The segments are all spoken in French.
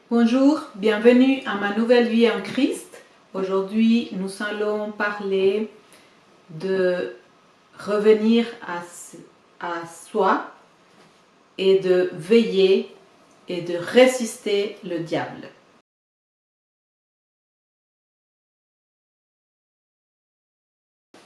Bonjour, bienvenue à ma nouvelle vie en Christ. Aujourd'hui, nous allons parler de revenir à soi et de veiller et de résister le diable.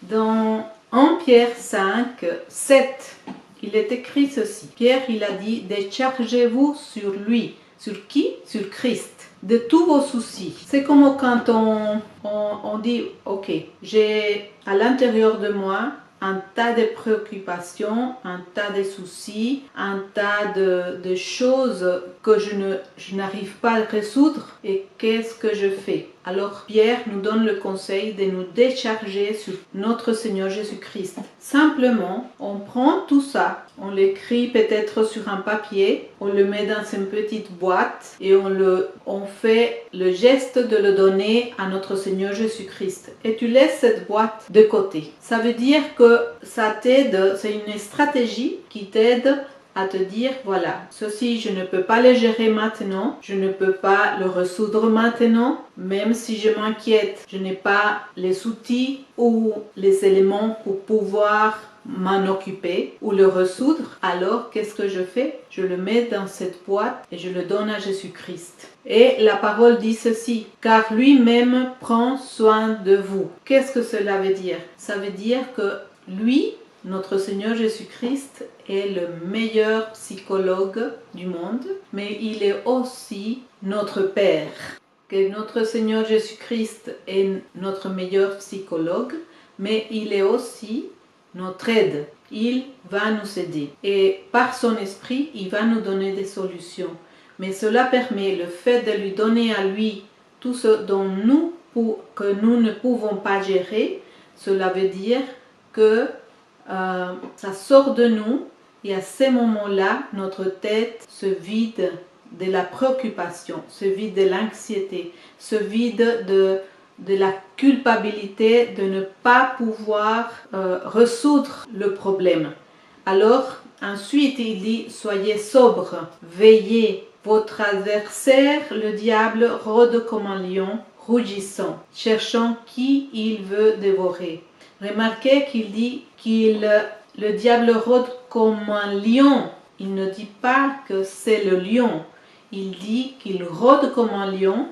Dans 1 Pierre 5, 7, il est écrit ceci. Pierre, il a dit, déchargez-vous sur lui. Sur qui? Sur Christ. De tous vos soucis. C'est comme quand on dit, ok, j'ai à l'intérieur de moi un tas de préoccupations, un tas de soucis, un tas de choses que je n'arrive pas à résoudre. Et qu'est-ce que je fais? Alors Pierre nous donne le conseil de nous décharger sur notre Seigneur Jésus-Christ. Simplement, on prend tout ça, on l'écrit peut-être sur un papier, on le met dans une petite boîte et on fait le geste de le donner à notre Seigneur Jésus-Christ. Et tu laisses cette boîte de côté. Ça veut dire que ça t'aide, c'est une stratégie qui t'aide à te dire, voilà, ceci je ne peux pas le gérer maintenant, je ne peux pas le résoudre maintenant, même si je m'inquiète, je n'ai pas les outils ou les éléments pour pouvoir m'en occuper ou le résoudre. Alors qu'est-ce que je fais? Je le mets dans cette boîte et je le donne à Jésus-Christ. Et la parole dit ceci, car lui-même prend soin de vous. Qu'est-ce que cela veut dire? Ça veut dire que lui, notre Seigneur Jésus-Christ, est le meilleur psychologue du monde, mais il est aussi notre Père. Que notre Seigneur Jésus-Christ est notre meilleur psychologue, mais il est aussi notre aide. Il va nous aider. Et par son esprit, il va nous donner des solutions. Mais cela permet le fait de lui donner à lui tout ce dont que nous ne pouvons pas gérer. Cela veut dire que ça sort de nous et à ces moments-là, notre tête se vide de la préoccupation, se vide de l'anxiété, se vide de la culpabilité de ne pas pouvoir résoudre le problème. Alors, ensuite, il dit, soyez sobres, veillez. Votre adversaire, le diable, rôde comme un lion, rougissant, cherchant qui il veut dévorer. Remarquez qu'il dit le diable rôde comme un lion. Il ne dit pas que c'est le lion. Il dit qu'il rôde comme un lion,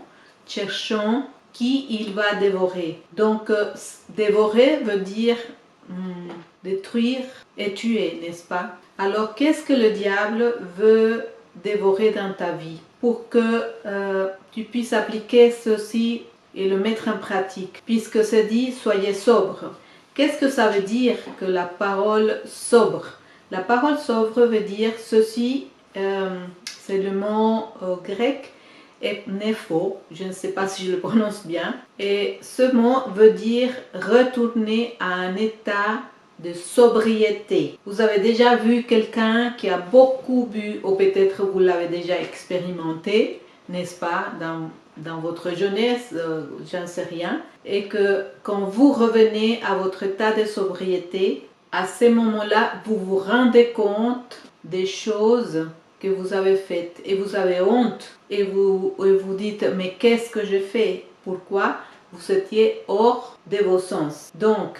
cherchant qui il va dévorer. Donc, dévorer veut dire détruire et tuer, n'est-ce pas? Alors, qu'est-ce que le diable veut dévorer dans ta vie? Pour que tu puisses appliquer ceci et le mettre en pratique. Puisque c'est dit, soyez sobres. Qu'est-ce que ça veut dire que la parole sobre? La parole sobre veut dire ceci, c'est le mot grec, nepho, je ne sais pas si je le prononce bien, et ce mot veut dire retourner à un état de sobriété. Vous avez déjà vu quelqu'un qui a beaucoup bu, ou peut-être vous l'avez déjà expérimenté, n'est-ce pas, dans votre jeunesse, j'en sais rien, et que quand vous revenez à votre état de sobriété, à ces moments-là, vous vous rendez compte des choses que vous avez faites et vous avez honte et vous dites mais qu'est-ce que je fais? Pourquoi? Vous étiez hors de vos sens. Donc,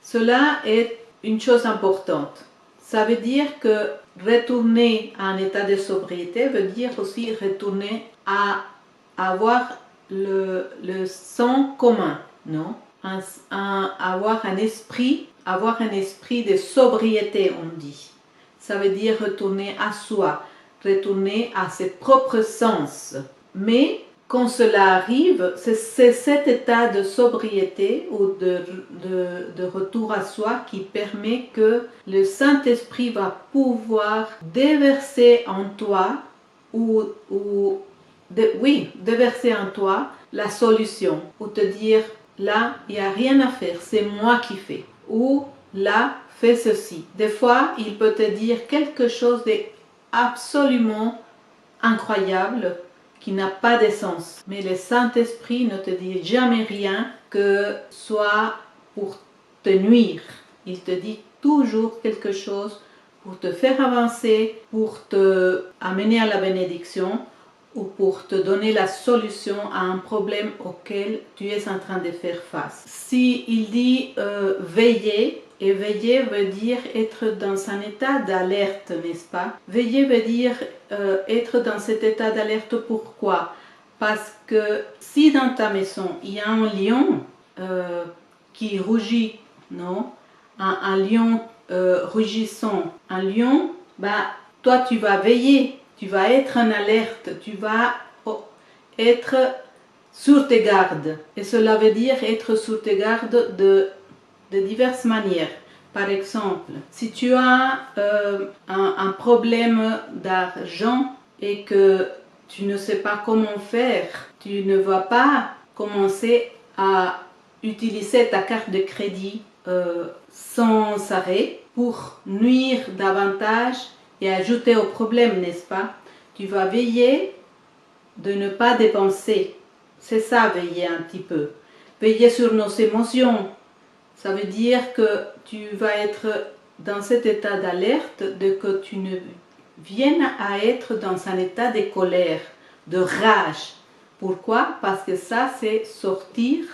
cela est une chose importante. Ça veut dire que retourner à un état de sobriété veut dire aussi retourner à avoir le sang commun, non? Avoir un esprit de sobriété, on dit. Ça veut dire retourner à soi, retourner à ses propres sens. Mais quand cela arrive, c'est cet état de sobriété ou de retour à soi qui permet que le Saint-Esprit va pouvoir déverser en toi déverser en toi la solution ou te dire là, il n'y a rien à faire, c'est moi qui fais. Ou là, fais ceci. Des fois, il peut te dire quelque chose d'absolument incroyable qui n'a pas de sens. Mais le Saint-Esprit ne te dit jamais rien que soit pour te nuire. Il te dit toujours quelque chose pour te faire avancer, pour te amener à la bénédiction ou pour te donner la solution à un problème auquel tu es en train de faire face. Si il dit veiller, et veiller veut dire être dans un état d'alerte, n'est-ce pas? Veiller veut dire être dans cet état d'alerte. Pourquoi? Parce que si dans ta maison il y a un lion qui rugit, non? Un lion rugissant, un lion, bah, toi tu vas veiller, tu vas être en alerte, tu vas être sur tes gardes. Et cela veut dire être sur tes gardes de diverses manières. Par exemple, si tu as un problème d'argent et que tu ne sais pas comment faire, tu ne vas pas commencer à utiliser ta carte de crédit sans arrêt pour nuire davantage et ajouter au problème, n'est-ce pas? Tu vas veiller de ne pas dépenser. C'est ça, veiller un petit peu. Veiller sur nos émotions. Ça veut dire que tu vas être dans cet état d'alerte de que tu ne viennes à être dans un état de colère, de rage. Pourquoi? Parce que ça, c'est sortir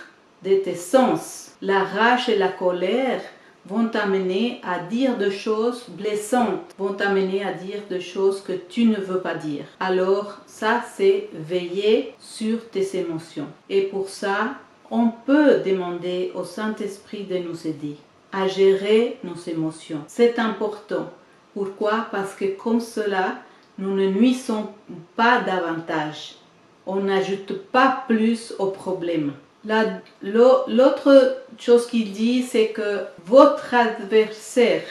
de tes sens. La rage et la colère vont t'amener à dire des choses blessantes, vont t'amener à dire des choses que tu ne veux pas dire. Alors ça, c'est veiller sur tes émotions. Et pour ça, on peut demander au Saint-Esprit de nous aider à gérer nos émotions. C'est important. Pourquoi? Parce que comme cela, nous ne nuisons pas davantage. On n'ajoute pas plus au problème. L'autre chose qu'il dit, c'est que votre adversaire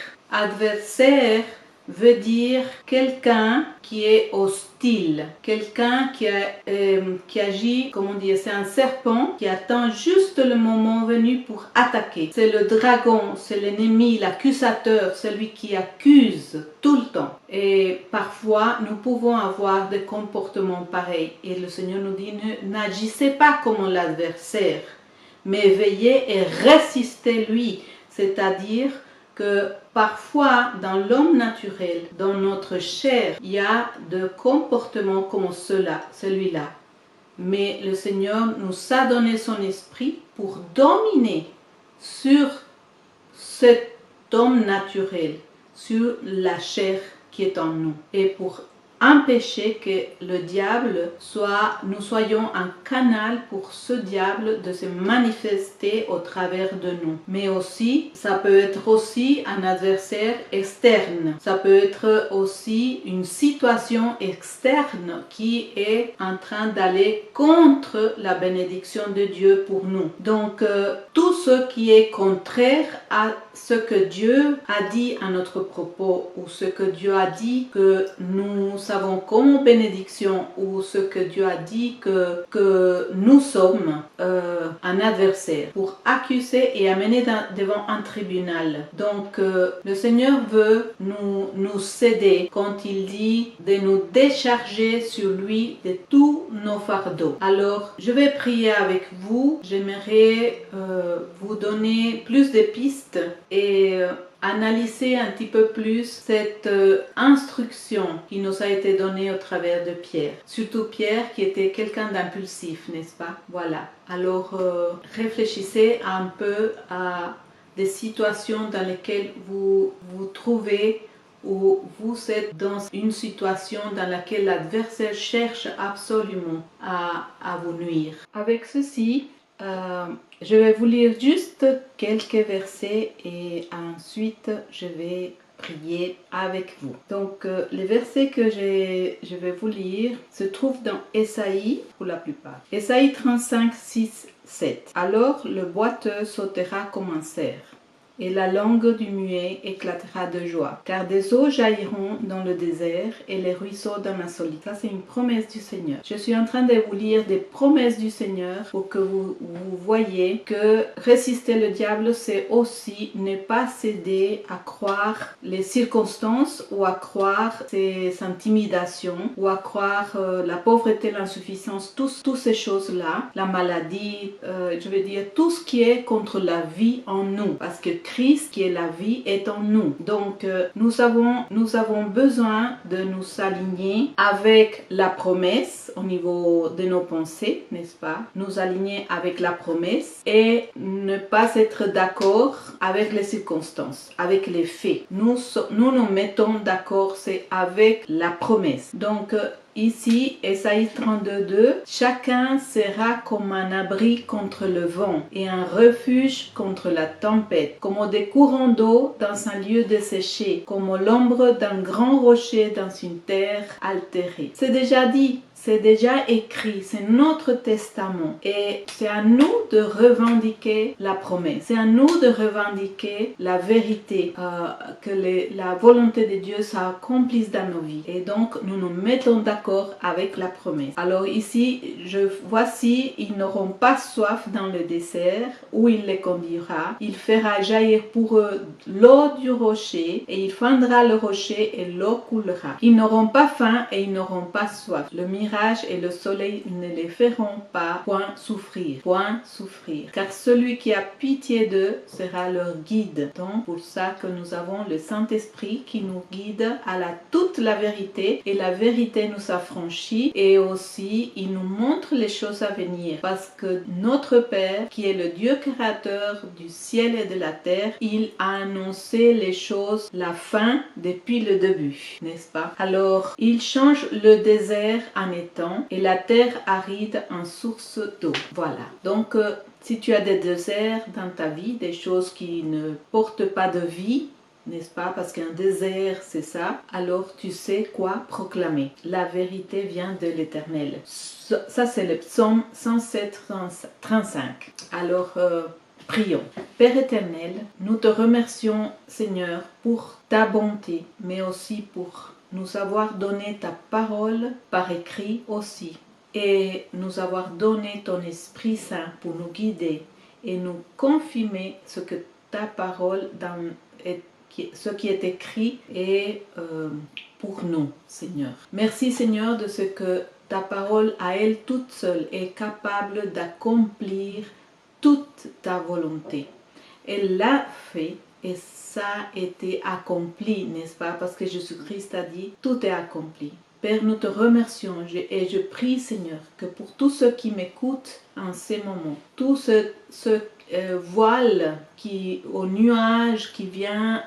veut dire quelqu'un qui est hostile, quelqu'un qui agit, comment dire, c'est un serpent qui attend juste le moment venu pour attaquer. C'est le dragon, c'est l'ennemi, l'accusateur, celui qui accuse tout le temps. Et parfois, nous pouvons avoir des comportements pareils. Et le Seigneur nous dit, n'agissez pas comme l'adversaire, mais veillez et résistez lui, c'est-à-dire que parfois dans l'homme naturel, dans notre chair, il y a des comportements comme celui-là. Mais le Seigneur nous a donné son esprit pour dominer sur cet homme naturel, sur la chair qui est en nous. Et pour empêcher que le diable nous soyons un canal pour ce diable de se manifester au travers de nous. Mais aussi, ça peut être aussi un adversaire externe. Ça peut être aussi une situation externe qui est en train d'aller contre la bénédiction de Dieu pour nous. Donc, tout ce qui est contraire à ce que Dieu a dit à notre propos ou ce que Dieu a dit que nous savons comme bénédiction ou ce que Dieu a dit que nous sommes un adversaire pour accuser et amener devant un tribunal. Donc le Seigneur veut nous aider quand il dit de nous décharger sur lui de tous nos fardeaux. Alors je vais prier avec vous. J'aimerais vous donner plus de pistes et analyser un petit peu plus cette instruction qui nous a été donnée au travers de Pierre. Surtout Pierre qui était quelqu'un d'impulsif, n'est-ce pas? Voilà. Alors réfléchissez un peu à des situations dans lesquelles vous vous trouvez ou vous êtes dans une situation dans laquelle l'adversaire cherche absolument à vous nuire. Avec ceci, je vais vous lire juste quelques versets et ensuite je vais prier avec vous. Donc les versets que je vais vous lire se trouvent dans Ésaïe pour la plupart. Ésaïe 35, 6, 7. Alors le boiteux sautera comme un cerf et la langue du muet éclatera de joie. Car des eaux jailliront dans le désert et les ruisseaux dans la solitude. Ça, c'est une promesse du Seigneur. Je suis en train de vous lire des promesses du Seigneur pour que vous voyez que résister le diable, c'est aussi ne pas céder à croire les circonstances ou à croire ses intimidations ou à croire la pauvreté, l'insuffisance, toutes ces choses-là, la maladie, je veux dire tout ce qui est contre la vie en nous. Parce que Christ qui est la vie est en nous. Donc nous avons besoin de nous aligner avec la promesse au niveau de nos pensées, n'est-ce pas? Nous aligner avec la promesse et ne pas être d'accord avec les circonstances, avec les faits. Nous nous mettons d'accord, c'est avec la promesse. Donc ici, Ésaïe 32:2, chacun sera comme un abri contre le vent et un refuge contre la tempête, comme des courants d'eau dans un lieu desséché, comme l'ombre d'un grand rocher dans une terre altérée. C'est déjà dit. C'est déjà écrit, c'est notre testament et c'est à nous de revendiquer la promesse, c'est à nous de revendiquer la vérité, que la volonté de Dieu s'accomplisse dans nos vies et donc nous nous mettons d'accord avec la promesse. Alors ici, voici, ils n'auront pas soif dans le désert où il les conduira, il fera jaillir pour eux l'eau du rocher et il fendra le rocher et l'eau coulera. Ils n'auront pas faim et ils n'auront pas soif. Le mirage et le soleil ne les feront pas point souffrir, car celui qui a pitié d'eux sera leur guide. Donc pour ça que nous avons le Saint-Esprit qui nous guide à toute la vérité et la vérité nous affranchit et aussi il nous montre les choses à venir parce que notre Père qui est le Dieu créateur du ciel et de la terre, il a annoncé les choses, la fin depuis le début, n'est-ce pas? Alors il change le désert en étang et la terre aride en source d'eau. Voilà. Donc, si tu as des déserts dans ta vie, des choses qui ne portent pas de vie, n'est-ce pas? Parce qu'un désert, c'est ça. Alors, tu sais quoi proclamer. La vérité vient de l'Éternel. Ça, c'est le psaume 107-35. Alors, prions. Père éternel, nous te remercions, Seigneur, pour ta bonté, mais aussi pour nous avoir donné ta parole par écrit aussi et nous avoir donné ton Esprit Saint pour nous guider et nous confirmer ce que ta parole ce qui est écrit est pour nous, Seigneur. Merci, Seigneur, de ce que ta parole à elle toute seule est capable d'accomplir toute ta volonté. Elle l'a fait et ça a été accompli, n'est-ce pas? Parce que Jésus-Christ a dit, tout est accompli. Père, nous te remercions et je prie, Seigneur, que pour tous ceux qui m'écoutent en ces moments, tout ce voile au nuage qui vient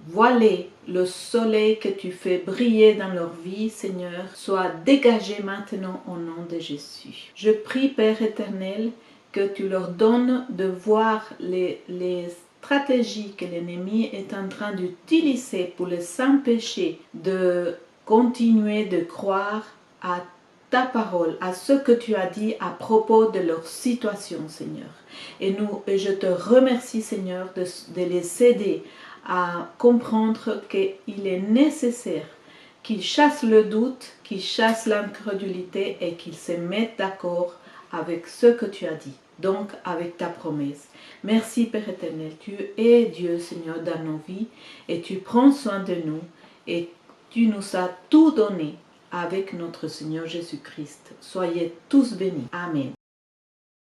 voiler le soleil que tu fais briller dans leur vie, Seigneur, soit dégagé maintenant au nom de Jésus. Je prie, Père éternel, que tu leur donnes de voir les stratégies que l'ennemi est en train d'utiliser pour les empêcher de continuer de croire à ta parole, à ce que tu as dit à propos de leur situation, Seigneur. Et je te remercie, Seigneur, de les aider à comprendre qu'il est nécessaire qu'ils chassent le doute, qu'ils chassent l'incrédulité et qu'ils se mettent d'accord avec ce que tu as dit, donc avec ta promesse. Merci Père éternel, tu es Dieu Seigneur dans nos vies et tu prends soin de nous et tu nous as tout donné avec notre Seigneur Jésus-Christ. Soyez tous bénis. Amen.